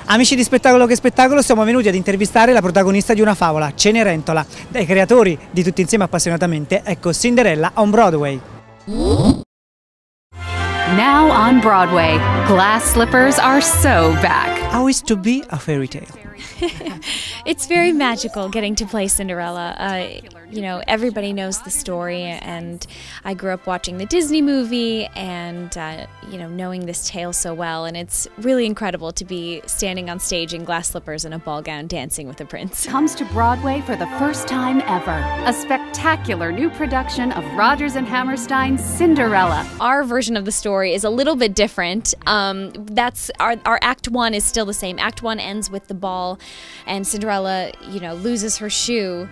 Amici di Spettacolo che Spettacolo, siamo venuti ad intervistare la protagonista di una favola, Cenerentola, dai creatori di Tutti Insieme Appassionatamente, ecco Cinderella on Broadway. Now on Broadway, glass slippers are so back. How is to be a fairy tale? It's very magical getting to play Cinderella. You know, everybody knows the story, and I grew up watching the Disney movie and, you know, knowing this tale so well, and it's really incredible to be standing on stage in glass slippers and a ball gown dancing with a prince. Comes to Broadway for the first time ever. A spectacular new production of Rodgers Hammerstein's Cinderella. Our version of the story is a little bit different. That's our Act 1 is still the same. Act 1 ends with the ball, and Cinderella, you know, loses her shoe.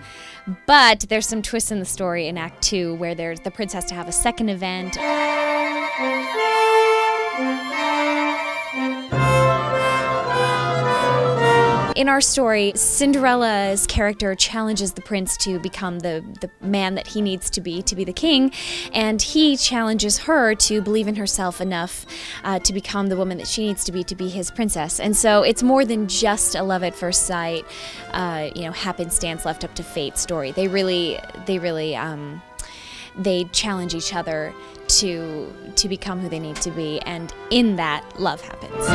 But there's some twists in the story in Act 2 where the prince has to have a second event. In our story, Cinderella's character challenges the prince to become the man that he needs to be the king, and he challenges her to believe in herself enough to become the woman that she needs to be his princess. And so it's more than just a love at first sight, you know, happenstance left up to fate story. They really they challenge each other to become who they need to be, and in that, love happens.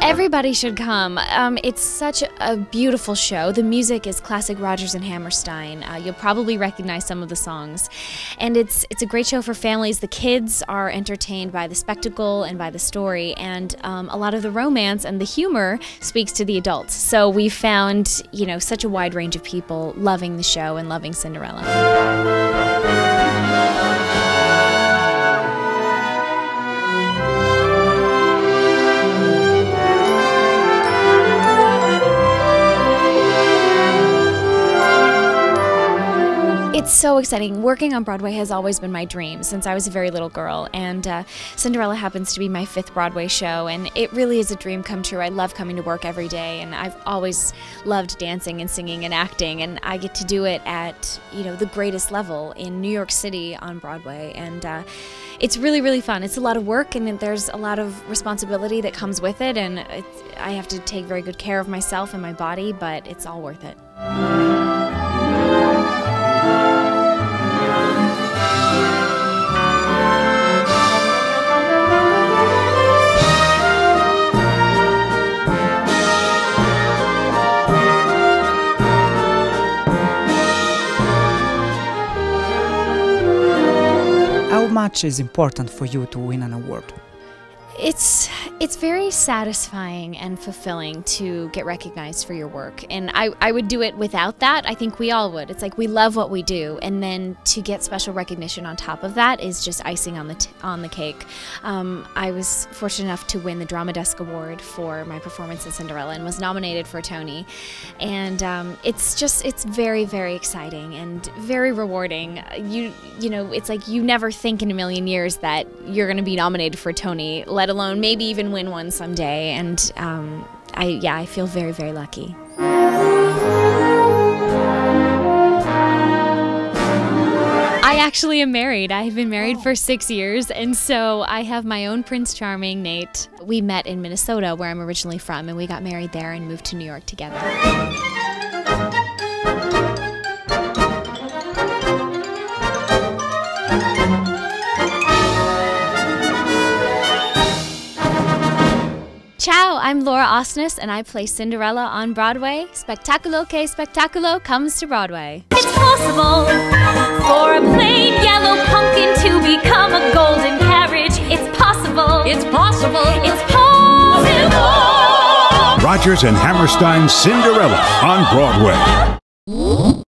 Everybody should come. It's such a beautiful show. The music is classic Rodgers and Hammerstein. You'll probably recognize some of the songs. And it's a great show for families. The kids are entertained by the spectacle and by the story, and a lot of the romance and the humor speaks to the adults. So we found, you know, such a wide range of people loving the show and loving Cinderella. It's so exciting. Working on Broadway has always been my dream since I was a very little girl, and Cinderella happens to be my 5th Broadway show, and it really is a dream come true. I love coming to work every day, and I've always loved dancing and singing and acting, and I get to do it at, you know, the greatest level in New York City on Broadway, and it's really, really fun. It's a lot of work, and there's a lot of responsibility that comes with it, and I have to take very good care of myself and my body, but it's all worth it. How much is important for you to win an award? It's very satisfying and fulfilling to get recognized for your work, and I would do it without that. I think we all would. It's like we love what we do, and then to get special recognition on top of that is just icing on the cake. I was fortunate enough to win the Drama Desk Award for my performance in Cinderella and was nominated for a Tony, and it's very, very exciting and very rewarding. You know, it's like you never think in a million years that you're going to be nominated for a Tony, let alone maybe even win one someday, and I feel very, very lucky. I actually am married. I have been married for 6 years, and so I have my own Prince Charming, Nate. We met in Minnesota, where I'm originally from, and we got married there and moved to New York together. Ciao, I'm Laura Osnes, and I play Cinderella on Broadway. Spettacolo che Spettacolo comes to Broadway. It's possible for a plain yellow pumpkin to become a golden carriage. It's possible. It's possible. It's possible. Rodgers and Hammerstein's Cinderella on Broadway.